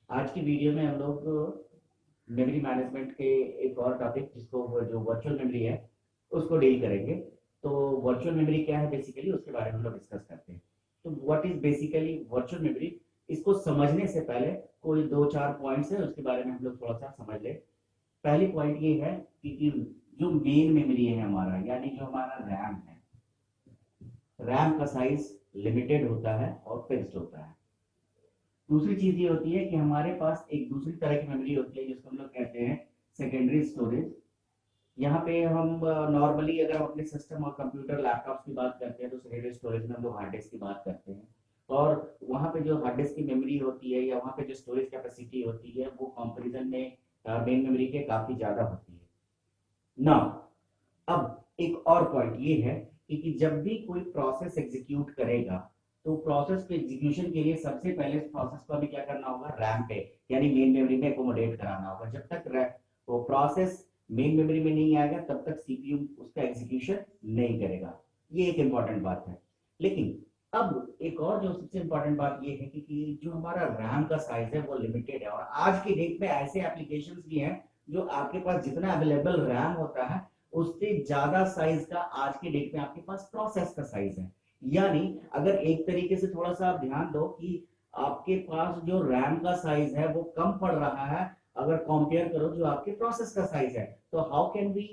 आज की वीडियो में हम लोग मेमोरी मैनेजमेंट के एक और टॉपिक जिसको जो वर्चुअल मेमोरी है उसको डील करेंगे। तो वर्चुअल मेमोरी क्या है बेसिकली उसके बारे में हम लोग डिस्कस करते हैं। तो what is basically virtual memory, इसको समझने से पहले कोई दो चार पॉइंट्स है उसके बारे में हम लोग थोड़ा सा समझ ले। पहली पॉइंट ये है कि जो मेन मेमोरी है हमारा, यानी जो हमारा रैम है, रैम का साइज लिमिटेड होता है और फिक्स्ड होता है। दूसरी चीज ये होती है कि हमारे पास एक दूसरी तरह की मेमोरी होती है जिसको हम लोग कहते हैं सेकेंडरी स्टोरेज। यहाँ पे हम नॉर्मली अगर हम अपने सिस्टम और कंप्यूटर लैपटॉप्स की बात करते हैं तो सेकेंडरी स्टोरेज में हम लोग हार्ड डिस्क की बात करते हैं। और वहाँ पे जो हार्ड डिस्क की मेमोरी होती है या वहाँ पे जो स्टोरेज कैपेसिटी होती है वो कंपेरिजन में मेन मेमोरी के काफी ज्यादा होती है ना। अब एक और पॉइंट ये है कि जब भी कोई प्रोसेस एग्जीक्यूट करेगा तो प्रोसेस के एग्जीक्यूशन के लिए सबसे पहले प्रोसेस को हमें क्या करना होगा, रैम पे यानी मेन मेमोरी में एकोमोडेट कराना होगा। जब तक वो प्रोसेस मेन मेमोरी में नहीं आएगा तब तक सीपीयू उसका एग्जीक्यूशन नहीं करेगा। ये एक इंपॉर्टेंट बात है। लेकिन अब एक और जो सबसे इंपॉर्टेंट बात ये है कि जो हमारा रैम का साइज है वो लिमिटेड है, और आज की डेट में ऐसे एप्लीकेशंस भी हैं जो आपके पास जितना अवेलेबल रैम होता है उससे ज्यादा साइज का आज के डेट में आपके पास प्रोसेस का साइज है। यानी अगर एक तरीके से थोड़ा सा आप ध्यान दो कि आपके पास जो रैम का साइज है वो कम पड़ रहा है अगर कंपेयर करो जो आपके प्रोसेस का साइज है, तो हाउ कैन वी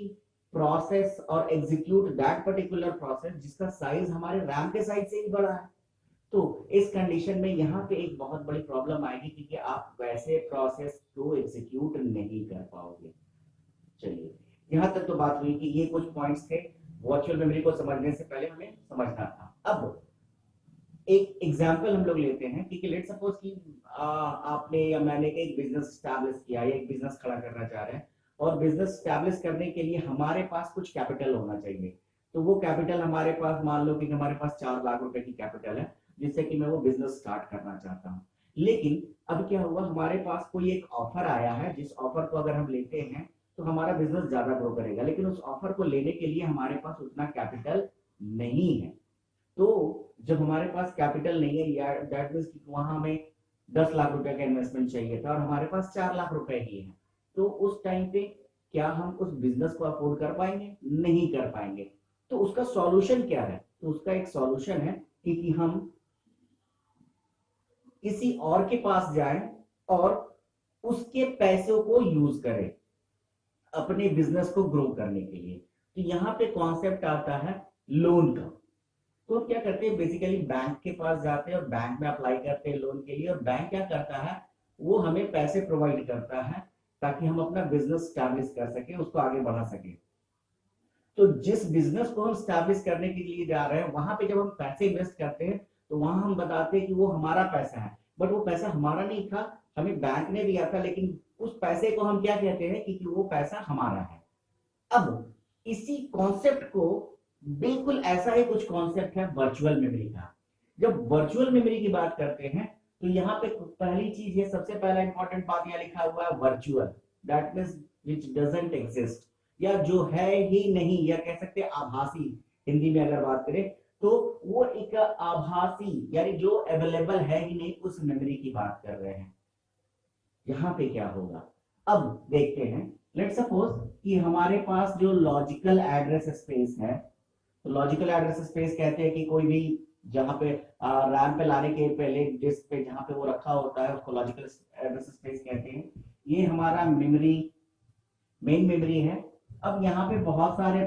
प्रोसेस और एग्जीक्यूट दैट पर्टिकुलर प्रोसेस जिसका साइज हमारे रैम के साइज से ही बड़ा है। तो इस कंडीशन में यहाँ पे एक बहुत बड़ी प्रॉब्लम आएगी क्योंकि आप वैसे प्रोसेस को एग्जीक्यूट नहीं कर पाओगे। चलिए, यहां तक तो बात हुई कि ये कुछ पॉइंट्स थे वर्चुअल मेमोरी को समझने से पहले हमें समझना था। अब एक एग्जांपल हम लोग लेते हैं कि लेट्स सपोज कि आपने या मैंने एक बिजनेस स्टैब्लिश किया या एक बिजनेस खड़ा करना चाह रहे हैं, और बिजनेस स्टैब्लिश करने के लिए हमारे पास कुछ कैपिटल होना चाहिए। तो वो कैपिटल हमारे पास, मान लो कि हमारे पास 4 लाख रुपए की कैपिटल है जिससे कि मैं वो बिजनेस स्टार्ट करना चाहता हूँ। लेकिन अब क्या हुआ, हमारे पास कोई एक ऑफर आया है जिस ऑफर को अगर हम लेते हैं तो हमारा बिजनेस ज्यादा ग्रो करेगा, लेकिन उस ऑफर को लेने के लिए हमारे पास उतना कैपिटल नहीं है। तो जब हमारे पास कैपिटल नहीं है या दैट मीन्स वहां हमें 10 लाख रुपए का इन्वेस्टमेंट चाहिए था और हमारे पास 4 लाख रुपए ही है, तो उस टाइम पे क्या हम उस बिजनेस को अफोर्ड कर पाएंगे? नहीं कर पाएंगे। तो उसका सॉल्यूशन क्या है? तो उसका एक सॉल्यूशन है कि हम किसी और के पास जाएं और उसके पैसों को यूज करें अपने बिजनेस को ग्रो करने के लिए। तो यहाँ पे कॉन्सेप्ट आता है लोन का। तो हम क्या करते हैं, बेसिकली बैंक के पास जाते हैं और बैंक में अप्लाई करते हैं लोन के लिए, और बैंक क्या करता है, वो हमें पैसे प्रोवाइड करता है ताकि हम अपना बिजनेस स्टैब्लिश कर सके, उसको आगे बढ़ा सके। तो जिस बिजनेस को हम स्टैब्लिश करने के लिए जा रहे हैं वहां पे जब हम पैसे इन्वेस्ट करते हैं तो वहां हम बताते हैं कि वो हमारा पैसा है, बट वो पैसा हमारा नहीं था, हमें बैंक ने दिया था, लेकिन उस पैसे को हम क्या कहते हैं कि वो पैसा हमारा है। अब इसी कॉन्सेप्ट को, बिल्कुल ऐसा ही कुछ कॉन्सेप्ट है वर्चुअल मेमोरी का। जब वर्चुअल मेमोरी की बात करते हैं तो यहाँ पे पहली चीज है, सबसे पहला इंपॉर्टेंट बात यहाँ लिखा हुआ है virtual, that means which doesn't exist, या जो है ही नहीं, या कह सकते हैं आभासी। हिंदी में अगर बात करें तो वो एक आभासी यानी जो अवेलेबल है ही नहीं, उस मेमोरी की बात कर रहे हैं। यहाँ पे क्या होगा, अब देखते हैं। लेट सपोज कि हमारे पास जो लॉजिकल एड्रेस स्पेस है, तो लॉजिकल एड्रेस स्पेस कहते हैं कि कोई भी जहां पे रैम पे लाने के पहले डिस्क पे जहां पे वो रखा होता है उसको लॉजिकल एड्रेस स्पेस कहते हैं। ये हमारा मेमोरी, मेन मेमोरी है। अब यहाँ पे बहुत सारे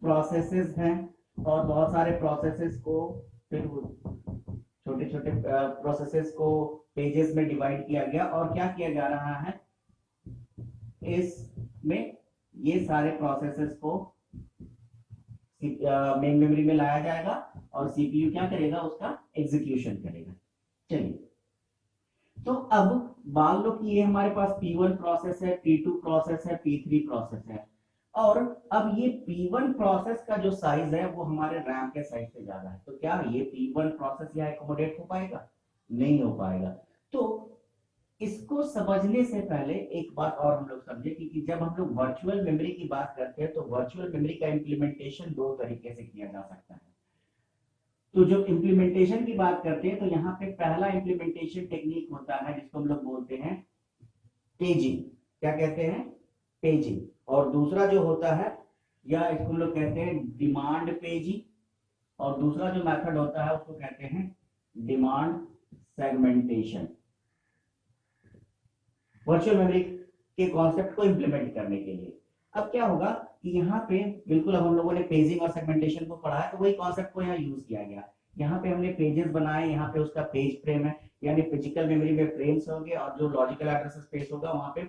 प्रोसेसेस हैं और बहुत सारे प्रोसेसेस को फिर छोटे छोटे प्रोसेसेस को पेजेस में डिवाइड किया गया, और क्या किया जा रहा है इसमें, ये सारे प्रोसेसेस को मेन मेमोरी में लाया जाएगा और सीपीयू क्या करेगा, उसका एग्जीक्यूशन करेगा। चलिए, तो अब मान लो कि ये हमारे पास P1 प्रोसेस है, P2 प्रोसेस है, P3 प्रोसेस है, और अब ये P1 प्रोसेस का जो साइज है वो हमारे रैम के साइज से ज्यादा है। तो क्या ये P1 प्रोसेस यहाँ एकोमोडेट हो पाएगा? नहीं हो पाएगा। तो इसको समझने से पहले एक बात और हम लोग समझे कि जब हम लोग वर्चुअल मेमोरी की बात करते हैं तो वर्चुअल मेमोरी का इंप्लीमेंटेशन दो तरीके से किया जा सकता है। तो जब इम्प्लीमेंटेशन की बात करते हैं तो यहाँ पे पहला इम्प्लीमेंटेशन टेक्निक होता है जिसको हम लोग बोलते हैं पेजिंग। क्या कहते हैं? पेजिंग। और दूसरा जो होता है, या इसको हम लोग कहते हैं डिमांड पेजिंग, और दूसरा जो मेथड होता है उसको कहते हैं डिमांड सेगमेंटेशन। वर्चुअल मेमोरी के कॉन्सेप्ट को इंप्लीमेंट करने के लिए अब क्या होगा कि यहाँ पे बिल्कुल, अब हम लोगों ने पेजिंग और सेगमेंटेशन को पढ़ा है तो वही कॉन्सेप्ट को यहाँ यूज किया गया। यहाँ पे हमने पेजेस बनाए, यहाँ पे उसका पेज फ्रेम है, यानी फिजिकल मेमोरी में फ्रेम्स होंगे और जो लॉजिकल एड्रेस स्पेस होगा वहां पे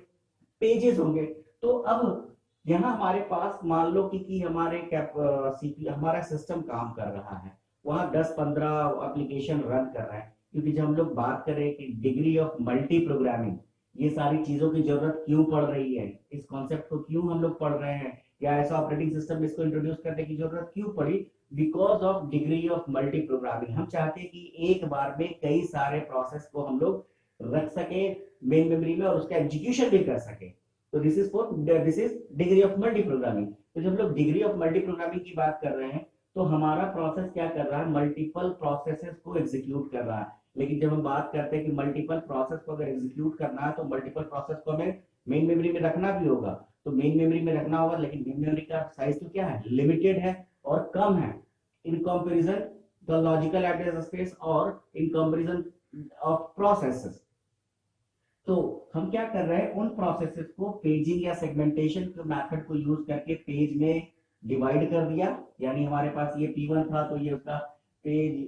पेजेस होंगे। तो अब यहाँ हमारे पास मान लो कि हमारे सीपीयू, हमारा सिस्टम काम कर रहा है, वहां 10-15 एप्लीकेशन रन कर रहा है। क्योंकि जब हम लोग बात करें कि डिग्री ऑफ मल्टी प्रोग्रामिंग, ये सारी चीजों की जरूरत क्यों पड़ रही है, इस कॉन्सेप्ट को क्यों हम लोग पढ़ रहे हैं, या ऐसा ऑपरेटिंग सिस्टम इसको इंट्रोड्यूस करने की जरूरत क्यों पड़ी, because of degree of multi programming. हम चाहते हैं कि एक बार में कई सारे प्रोसेस को हम लोग रख सके मेन मेमोरी में और उसका एग्जीक्यूशन भी कर सके। तो this is degree of multi programming. तो जब लोग डिग्री ऑफ मल्टी प्रोग्रामिंग की बात कर रहे हैं तो हमारा प्रोसेस क्या कर रहा है, मल्टीपल प्रोसेसेस को एग्जीक्यूट कर रहा है। लेकिन जब हम बात करते हैं कि मल्टीपल प्रोसेस को अगर एग्जीक्यूट करना है तो मल्टीपल प्रोसेस को हमें मेन मेमोरी में रखना भी होगा। तो मेन मेमोरी में रखना होगा, लेकिन मेन मेमोरी का साइज तो क्या है, लिमिटेड है और कम है in comparison the logical address space और इन कंपैरिजन ऑफ प्रोसेसेस। तो हम क्या कर रहे हैं, उन प्रोसेसेस को पेजिंग या सेगमेंटेशन के मेथड को यूज करके पेज में डिवाइड कर दिया। यानी हमारे पास ये P1 था तो ये उसका पेज,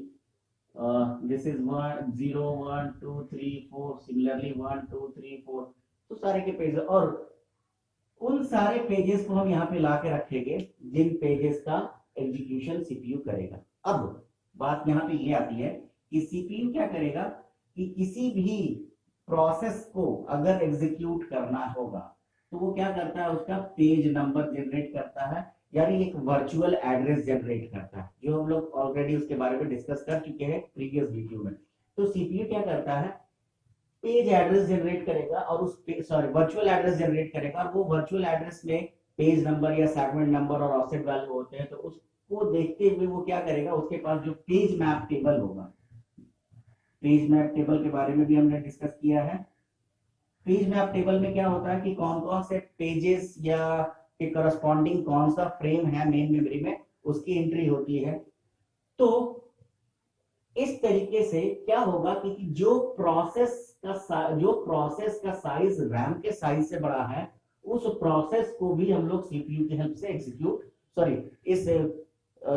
दिस इज 1 0 1 2 3 4, सिमिलरली 1 2 3 4, तो सारे के पेज, और उन सारे पेजेस को हम यहाँ पे ला के रखेंगे जिन पेजेस का एग्जीक्यूशन सीपीयू करेगा। अब बात यहाँ पे ये आती है कि सीपीयू क्या करेगा कि किसी भी प्रोसेस को अगर एग्जीक्यूट करना होगा तो वो क्या करता है, उसका पेज नंबर जनरेट करता है, यानी एक वर्चुअल एड्रेस जनरेट करता है, जो हम लोग ऑलरेडी उसके बारे में डिस्कस कर चुके हैं प्रीवियस वीडियो में। तो सीपीयू क्या करता है, पेज एड्रेस जनरेट करेगा और उस वर्चुअल एड्रेस जनरेट करेगा, और वो वर्चुअल एड्रेस में पेज नंबर या सेगमेंट नंबर और ऑफसेट वैल्यू होते हैं। तो उसको देखते हुए वो क्या करेगा, उसके पास जो पेज मैप टेबल होगा, पेज मैप टेबल के बारे में भी हमने डिस्कस किया है। पेज मैप टेबल में क्या होता है कि कौन कौन से पेजेस या के करस्पॉन्डिंग कौन सा फ्रेम है मेन मेमोरी में, उसकी एंट्री होती है। तो इस तरीके से क्या होगा कि जो प्रोसेस का साइज रैम के साइज से बड़ा है, उस प्रोसेस को भी हम लोग सीपीयू की हेल्प से इस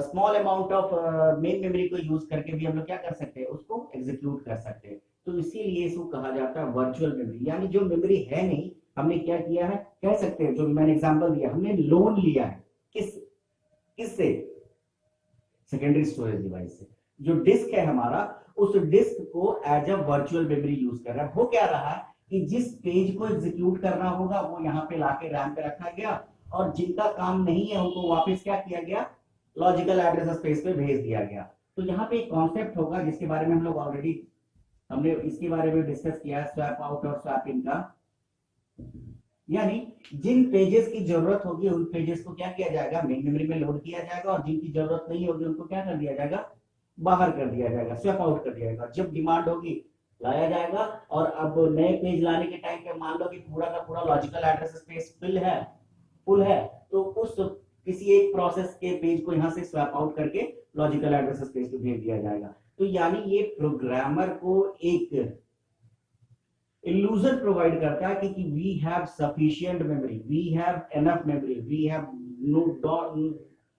small amount of main memory को यूज करके भी हम लोग क्या कर सकते हैं, उसको एग्जीक्यूट कर सकते हैं। तो इसीलिए इसको कहा जाता है वर्चुअल मेमोरी, यानी जो मेमोरी है नहीं, हमने क्या किया है, कह सकते हैं, जो मैंने एग्जांपल दिया, हमने लोन लिया है किससे, सेकेंडरी स्टोरेज डिवाइस से। जो डिस्क है हमारा, उस डिस्क को as a virtual memory use कर रहा है। हो क्या रहा है कि जिस पेज को एग्जीक्यूट करना होगा वो यहाँ पे लाके रैम पे रखा गया, और जिनका काम नहीं है उनको वापस क्या किया गया, लॉजिकल एड्रेस स्पेस पे भेज दिया गया। तो यहाँ पे एक कॉन्सेप्ट होगा जिसके बारे में हम लोग ऑलरेडी हमने इसके बारे में डिस्कस किया है, स्वैप आउट और स्वैप इन का। यानी जिन पेजेस की जरूरत होगी उन पेजेस को क्या किया जाएगा, मेन मेमोरी में लोड किया जाएगा, और जिनकी जरूरत नहीं होगी उनको क्या कर दिया जाएगा, बाहर कर दिया जाएगा, स्वैप आउट कर दिया जाएगा। जब डिमांड होगी लाया जाएगा, और अब नए पेज लाने के टाइम पे मान लो कि पूरा का पूरा लॉजिकल एड्रेस स्पेस फुल है, तो उस किसी एक प्रोसेस के पेज को यहां से स्वैप आउट करके लॉजिकल एड्रेस स्पेस पे भेज दिया जाएगा। तो यानी ये प्रोग्रामर को एक इल्यूजन प्रोवाइड करता है कि we have sufficient memory, we have enough memory,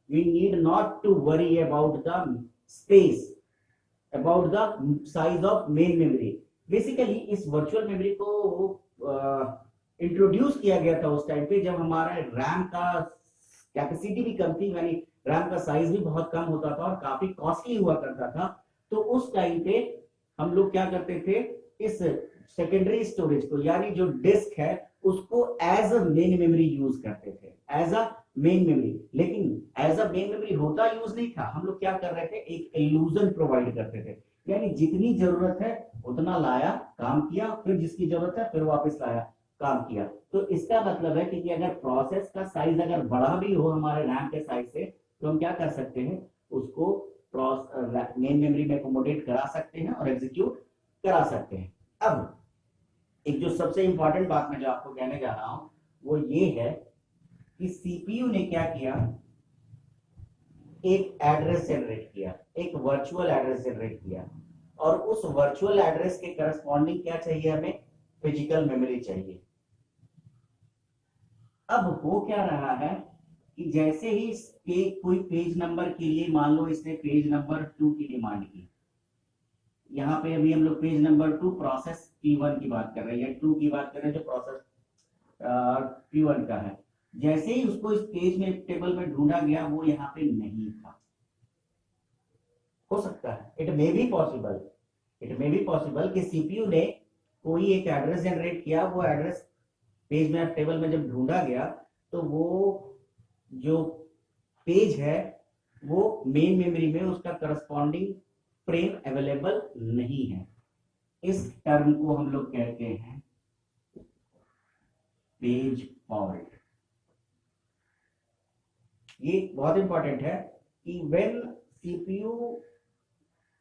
we need not to worry about the space, about the size of main memory. Basically इस वर्चुअल मेमोरी को इंट्रोड्यूस किया गया था उस टाइम पे जब हमारा रैम का कैपेसिटी भी कम थी, यानी रैम का साइज भी बहुत कम होता था और काफी कॉस्टली हुआ करता था। तो उस टाइम पे हम लोग क्या करते थे, इस सेकेंडरी स्टोरेज को, यानी जो डिस्क है, उसको as a main memory use करते थे, एज अ मेन मेमोरी। लेकिन एज अ मेन मेमोरी होता यूज नहीं था, हम लोग क्या कर रहे थे, एक इल्यूजन प्रोवाइड करते थे, यानी जितनी जरूरत है उतना लाया, काम किया, फिर जिसकी जरूरत है फिर वापस लाया, काम किया। तो इसका मतलब है कि अगर प्रोसेस का साइज अगर बड़ा भी हो हमारे रैम के साइज से, तो हम क्या कर सकते हैं, उसको मेन मेमोरी में अकोमोडेट करा सकते हैं और एग्जीक्यूट करा सकते हैं। अब एक जो सबसे इंपॉर्टेंट बात मैं जो आपको कहने जा रहा हूं वो ये है कि सीपीयू ने क्या किया, एक एड्रेस जनरेट किया, एक वर्चुअल एड्रेस जनरेट किया, और उस वर्चुअल एड्रेस के करस्पॉन्डिंग क्या चाहिए हमें, फिजिकल मेमोरी चाहिए। अब हो क्या रहा है कि जैसे ही कोई पेज नंबर के लिए मान लो इसने पेज नंबर 2 की डिमांड की, यहाँ पे अभी हम लोग पेज नंबर 2 प्रोसेस P1 की बात कर रहे हैं, या 2 की बात कर रहे हैं जो प्रोसेस P1 का है। जैसे ही उसको इस पेज में टेबल में ढूंढा गया वो यहाँ पे नहीं था। हो सकता है, इट मे बी पॉसिबल कि सीपीयू ने कोई एक एड्रेस जनरेट किया, वो एड्रेस पेज मैप टेबल में जब ढूंढा गया तो वो जो पेज है वो मेन मेमोरी में उसका करस्पॉन्डिंग फ्रेम अवेलेबल नहीं है। इस टर्म को हम लोग कहते हैं पेज फॉल्ट। ये बहुत इंपॉर्टेंट है कि when CPU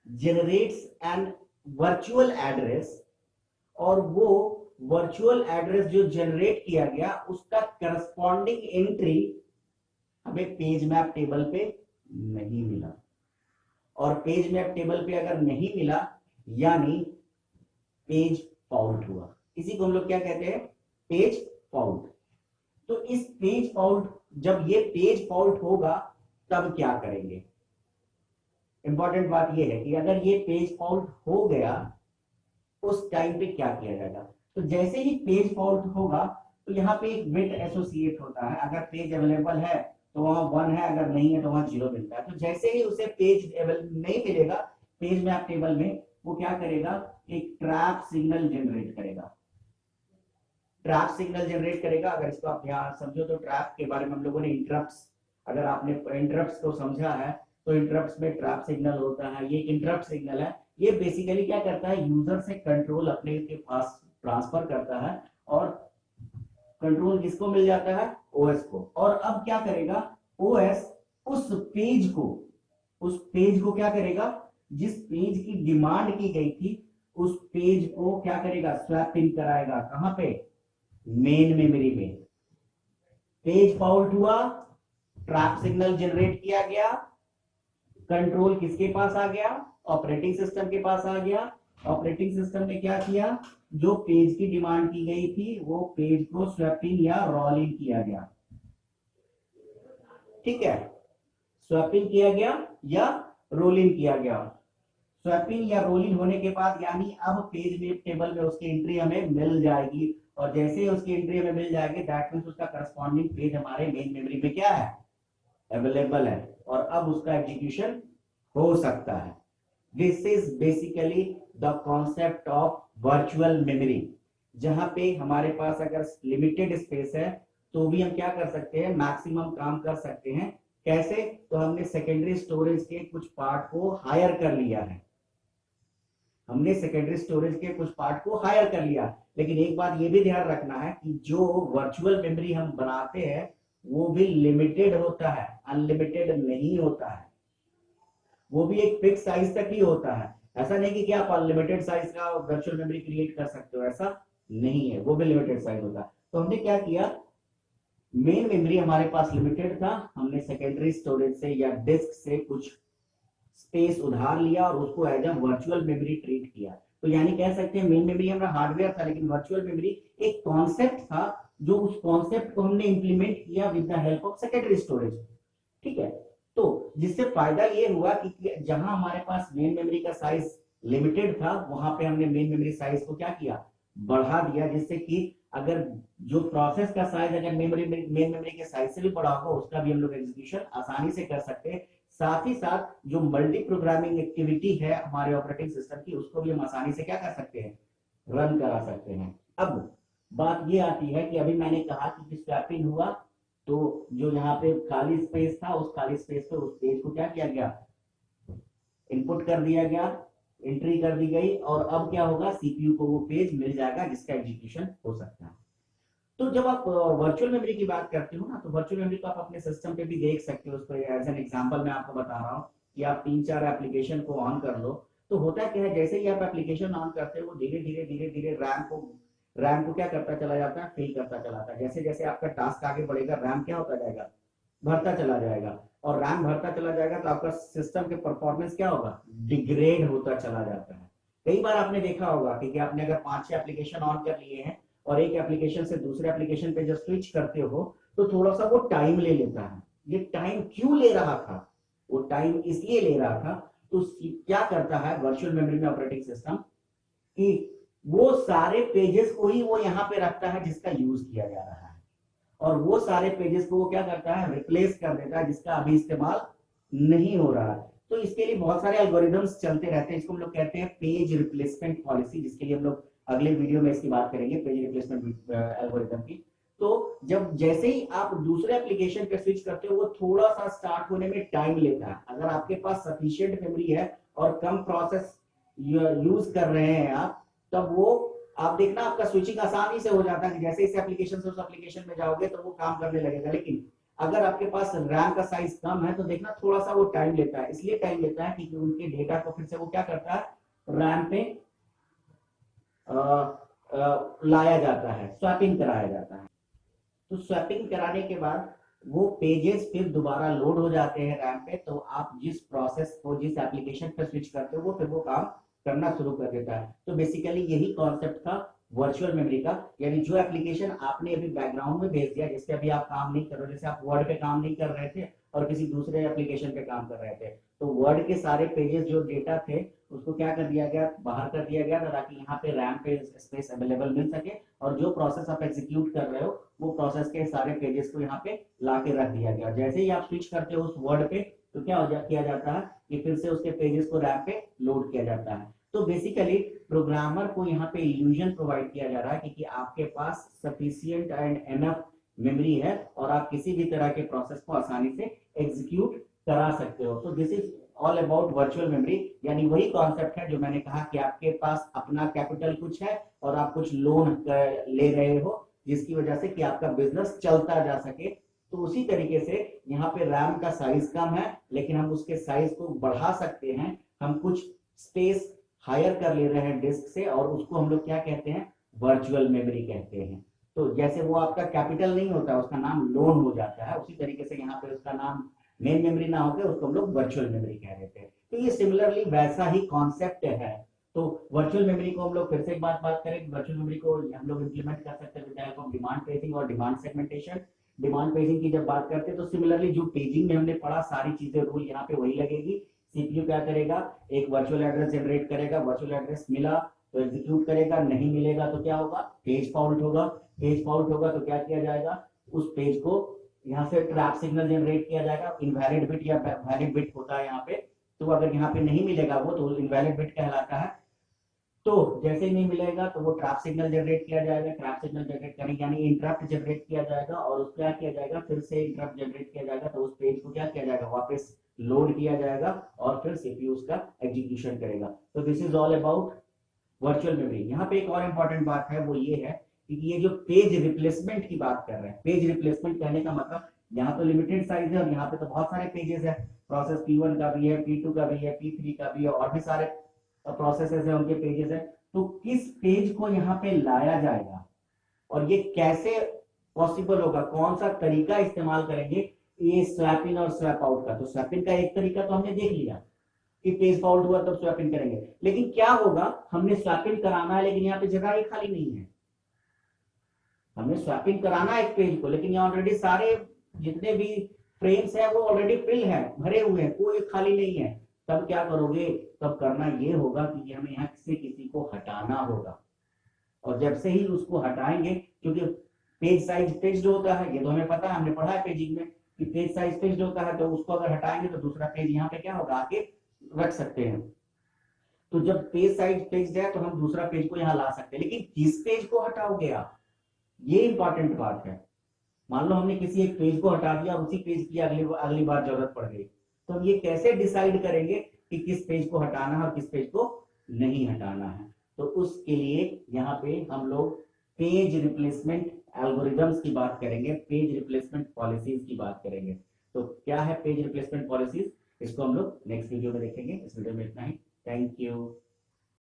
generates an virtual address, और वो वर्चुअल एड्रेस जो जनरेट किया गया उसका करस्पॉन्डिंग एंट्री हमें पेज मैप टेबल पे नहीं मिला, और पेज मैप टेबल पे अगर नहीं मिला यानी पेज फॉल्ट हुआ। इसी को हम लोग क्या कहते हैं, पेज फॉल्ट। तो इस पेज फॉल्ट, जब ये पेज फॉल्ट होगा तब क्या करेंगे, इंपॉर्टेंट बात यह है कि अगर ये पेज फॉल्ट हो गया उस टाइम पे क्या किया जाएगा। तो जैसे ही पेज फॉल्ट होगा तो यहाँ पे एक बिट एसोसिएट होता है, अगर पेज अवेलेबल है तो वहां 1 है, अगर नहीं है तो वहां 0 मिलता है। तो जैसे ही उसे पेज नहीं मिलेगा पेज मैप टेबल में, वो क्या करेगा, एक ट्रैप सिग्नल जनरेट करेगा। ट्रैप सिग्नल जनरेट करेगा, अगर इसको आप ध्यान समझो तो ट्रैप के बारे में हम लोगों ने इंटरप्ट्स, अगर आपने इंटरप्ट्स को समझा है तो इंटरप्ट्स में ट्रैप सिग्नल होता है। ये इंटरप्ट सिग्नल है, ये बेसिकली क्या करता है, यूजर से कंट्रोल अपने के पास ट्रांसफर करता है, और कंट्रोल किसको मिल जाता है, ओएस को। और अब क्या करेगा ओएस, उस पेज को क्या करेगा, जिस पेज की डिमांड की गई थी उस पेज को क्या करेगा, स्वैपिंग कराएगा। कहां पे, मेन मेमोरी में। पेज फॉल्ट हुआ, ट्रैप सिग्नल जनरेट किया गया, कंट्रोल किसके पास आ गया, ऑपरेटिंग सिस्टम के पास आ गया। ऑपरेटिंग सिस्टम ने क्या किया, जो पेज की डिमांड की गई थी वो पेज को स्वैपिंग या रोलिंग किया गया। ठीक है, स्वैपिंग किया गया या रोलिंग किया गया। स्वैपिंग या रोलिंग होने के बाद यानी अब पेज में टेबल में उसकी एंट्री हमें मिल जाएगी, और जैसे ही उसकी एंट्री हमें मिल जाएगी दैट मींस उसका करस्पॉन्डिंग पेज हमारे मेन मेमोरी में क्या है, अवेलेबल है, और अब उसका एग्जीक्यूशन हो सकता है। This is basically the concept of virtual memory, जहां पे हमारे पास अगर लिमिटेड स्पेस है तो भी हम क्या कर सकते हैं, मैक्सिमम काम कर सकते हैं। कैसे, तो हमने सेकेंडरी स्टोरेज के कुछ पार्ट को हायर कर लिया है, हमने सेकेंडरी स्टोरेज के कुछ पार्ट को हायर कर लिया। लेकिन एक बात ये भी ध्यान रखना है कि जो वर्चुअल मेमोरी हम बनाते हैं वो भी लिमिटेड होता है, अनलिमिटेड नहीं होता है। वो भी एक फिक्स साइज तक ही होता है। ऐसा नहीं कि आप अनलिमिटेड साइज का वर्चुअल मेमोरी क्रिएट कर सकते हो, ऐसा नहीं है, वो भी लिमिटेड साइज होता है। तो हमने क्या किया, मेन मेमोरी हमारे पास लिमिटेड था, हमने सेकेंडरी स्टोरेज से या डिस्क से कुछ स्पेस उधार लिया और उसको as a virtual memory treat किया। तो यानी कह सकते हैं मेन मेमोरी हमारा हार्डवेयर था, लेकिन वर्चुअल मेमोरी एक कॉन्सेप्ट था, जो उस कॉन्सेप्ट को हमने इंप्लीमेंट किया with the help of secondary storage. ठीक है, तो जिससे फायदा ये हुआ कि जहां हमारे पास मेन मेमोरी का साइज लिमिटेड था वहां पे हमने मेन मेमोरी साइज को क्या किया, बढ़ा दिया, जिससे कि अगर जो प्रोसेस का साइज अगर मेन मेमोरी के साइज से भी बड़ा होगा उसका भी हम लोग एग्जीक्यूशन आसानी से कर सकते हैं। साथ ही साथ जो मल्टी प्रोग्रामिंग एक्टिविटी है हमारे ऑपरेटिंग सिस्टम की उसको भी हम आसानी से क्या कर सकते हैं, रन करा सकते हैं। अब बात ये आती है कि अभी मैंने कहा कि स्वैपिंग हुआ तो जो यहाँ पे खाली स्पेस था उस खाली स्पेस पे उस पेज को क्या किया गया, इनपुट कर दिया गया, एंट्री कर दी गई, और अब क्या होगा, सीपीयू को वो पेज मिल जाएगा जिसका एग्जीक्यूशन हो सकता है। तो जब आप वर्चुअल मेमोरी की बात करते हो ना, तो वर्चुअल मेमोरी को आप अपने सिस्टम पे भी देख सकते हो। उसको एज एन एग्जांपल मैं आपको बता रहा हूँ कि आप 3-4 एप्लीकेशन को ऑन कर लो, तो होता क्या है, जैसे ही आप एप्लीकेशन ऑन करते हो वो धीरे धीरे धीरे धीरे रैम को क्या करता चला जाता है, फिल करता चला जाता है। जैसे जैसे आपका टास्क आगे बढ़ेगा रैम क्या होता जाएगा, भरता चला जाएगा, और रैम भरता चला जाएगा तो आपका सिस्टम के परफॉर्मेंस क्या होगा, डिग्रेड होता चला जाता है। कई बार आपने देखा होगा कि आपने अगर 5-6 एप्लीकेशन ऑन कर लिए हैं और एक एप्लीकेशन से दूसरे एप्लीकेशन पे जब स्विच करते हो तो थोड़ा सा वो टाइम ले लेता है। ये टाइम क्यों ले रहा था, वो टाइम इसलिए ले रहा था, तो क्या करता है वर्चुअल मेमोरी में ऑपरेटिंग सिस्टम, कि वो सारे पेजेस को ही वो यहाँ पे रखता है जिसका यूज किया जा रहा है, और वो सारे पेजेस को वो क्या करता है, रिप्लेस कर देता है जिसका अभी इस्तेमाल नहीं हो रहा है। तो इसके लिए बहुत सारे एल्गोरिदम्स चलते रहते हैं, इसको हम लोग कहते हैं पेज रिप्लेसमेंट पॉलिसी, जिसके लिए हम लोग अगले वीडियो में इसकी बात करेंगे, पेज रिप्लेसमेंट एल्गोरिदम की। तो जब जैसे ही आप दूसरे एप्लीकेशन पे स्विच करते हो वो थोड़ा सा स्टार्ट होने में टाइम लेता है। अगर आपके पास सफिशिएंट मेमोरी है और कम प्रोसेस यूज कर रहे हैं आप, तब वो आप देखना आपका स्विचिंग आसानी से हो जाता है, जैसे इस एप्लीकेशन से उस एप्लीकेशन में जाओगे तो वो काम करने लगेगा। लेकिन अगर आपके पास रैम का साइज कम है तो देखना थोड़ा सा वो टाइम लेता है, इसलिए टाइम लेता है क्योंकि उनके डेटा को फिर से वो क्या करता है, रैम पे लाया जाता है, स्वैपिंग कराया जाता है। तो स्वैपिंग कराने के बाद वो पेजेस फिर दोबारा लोड हो जाते हैं रैम पे, तो आप जिस प्रोसेस को जिस एप्लीकेशन पे स्विच करते हो वो फिर वो काम करना शुरू कर देता है। तो बेसिकली यही कॉन्सेप्ट था वर्चुअल मेमोरी का, यानी जो एप्लीकेशन आपने अभी बैकग्राउंड में भेज दिया जिसपे अभी आप काम नहीं कर रहे, जैसे आप वर्ड पे काम नहीं कर रहे थे और किसी दूसरे एप्लीकेशन पे काम कर रहे थे, तो वर्ड के सारे पेजेस जो डेटा थे उसको क्या कर दिया गया, बाहर कर दिया गया ताकि यहाँ पे रैम पे स्पेस अवेलेबल मिल सके, और जो प्रोसेस आप एग्जीक्यूट कर रहे हो वो प्रोसेस के सारे पेजेस को यहाँ पे ला के रख दिया गया। जैसे ही आप स्विच करते हो उस वर्ड पे तो क्या किया जाता है कि फिर से उसके पेजेस को रैम पे लोड किया जाता है। तो बेसिकली प्रोग्रामर को यहाँ पे इल्यूजन प्रोवाइड किया जा रहा है कि आपके पास सफिशिएंट एंड एनफ मेमोरी है और आप किसी भी तरह के प्रोसेस को आसानी से एग्जीक्यूट करा सकते हो। तो this is all about virtual memory, यानी वही कॉन्सेप्ट है जो मैंने कहा कि आपके पास अपना कैपिटल कुछ है और आप कुछ लोन ले रहे हो जिसकी वजह से कि आपका बिजनेस चलता जा सके। तो उसी तरीके से यहाँ पे रैम का साइज कम है लेकिन हम उसके साइज को बढ़ा सकते हैं, हम कुछ स्पेस हायर कर ले रहे हैं डिस्क से और उसको हम लोग क्या कहते हैं, वर्चुअल मेमोरी कहते हैं। तो जैसे वो आपका कैपिटल नहीं होता, उसका नाम लोन हो जाता है, उसी तरीके से यहाँ पे उसका नाम मेन मेमोरी ना होकर उसको हम लोग वर्चुअल मेमोरी कह देते हैं। तो ये सिमिलरली वैसा ही कॉन्सेप्ट है। तो वर्चुअल मेमोरी को हम लोग फिर से एक बात करें, वर्चुअल मेमोरी को हम लोग इंप्लीमेंट कर सकते हैं with help of demand paging और डिमांड सेगमेंटेशन। डिमांड पेजिंग की जब बात करते हैं तो सिमिलरली जो पेजिंग में हमने पढ़ा सारी चीजें रूल यहाँ पे वही लगेगी। सीपीयू क्या करेगा, एक वर्चुअल एड्रेस जनरेट करेगा, वर्चुअल एड्रेस मिला तो एग्जीक्यूट करेगा, नहीं मिलेगा तो क्या होगा, पेज फॉल्ट होगा। पेज फॉल्ट होगा तो क्या किया जाएगा, उस पेज को यहाँ से ट्रैप सिग्नल जनरेट किया जाएगा, इनवैलिड बिट या वैलिड बिट होता है यहाँ पे। तो अगर यहाँ पे नहीं मिलेगा वो तो इनवैलिड बिट कहलाता है। तो जैसे ही नहीं मिलेगा तो वो ट्रैप सिग्नल जनरेट किया जाएगा, ट्रैप सिग्नल जनरेट करेंगे यानी इंटरप्ट जनरेट किया जाएगा और उसको क्या किया जाएगा, फिर से इंटरप्ट जनरेट किया जाएगा तो उस पेज को क्या किया जाएगा, वापस लोड किया जाएगा और फिर सीपीयू उसका एग्जीक्यूशन करेगा। तो this is all about virtual memory. यहाँ पे एक और इंपॉर्टेंट बात है वो ये है कि ये जो पेज रिप्लेसमेंट की बात कर रहे हैं, पेज रिप्लेसमेंट कहने का मतलब यहाँ तो लिमिटेड साइज है और यहाँ पे तो बहुत सारे पेजेस है, प्रोसेस P1 का भी है, P2 का भी है, P3 का भी है और भी सारे प्रोसेसेस है, उनके पेजेस है। तो किस पेज को यहाँ पे लाया जाएगा और ये कैसे पॉसिबल होगा, कौन सा तरीका इस्तेमाल करेंगे, ये स्वैप इन और स्वैप आउट का। तो स्वैप इन का एक तरीका तो हमने देख लिया कि पेज फॉल्ट हुआ तब स्वैप इन करेंगे, लेकिन क्या होगा, हमने स्वैप इन कराना है लेकिन यहाँ पे जगह ही खाली नहीं है, हमने स्वैप इन कराना है एक पेज को लेकिन यहाँ ऑलरेडी सारे जितने भी फ्रेम्स है वो ऑलरेडी फिल है, भरे हुए हैं, कोई खाली नहीं है। तब क्या करोगे, तब करना ये होगा कि हमें यहाँ से किसी को हटाना होगा और जब से ही उसको हटाएंगे, क्योंकि पेज साइज फिक्स्ड होता है, ये तो हमें पता है, हमने पढ़ा है पेजिंग में कि पेज साइज फिक्स्ड होता है, तो उसको अगर हटाएंगे तो दूसरा पेज यहाँ पे क्या होगा, आके रख सकते हैं। तो जब पेज साइज फिक्स्ड है तो हम दूसरा पेज को यहाँ ला सकते हैं, लेकिन किस पेज को हटाओगे आप, ये इंपॉर्टेंट बात है। मान लो हमने किसी एक पेज को हटा दिया और उसी पेज की अगली बार जरूरत पड़ गई, तो हम ये कैसे डिसाइड करेंगे कि किस पेज को हटाना है और किस पेज को नहीं हटाना है। तो उसके लिए यहाँ पे हम लोग पेज रिप्लेसमेंट एल्गोरिदम्स की बात करेंगे, पेज रिप्लेसमेंट पॉलिसीज की बात करेंगे। तो क्या है पेज रिप्लेसमेंट पॉलिसीज, इसको हम लोग नेक्स्ट वीडियो में देखेंगे। इस वीडियो में इतना ही। Thank you.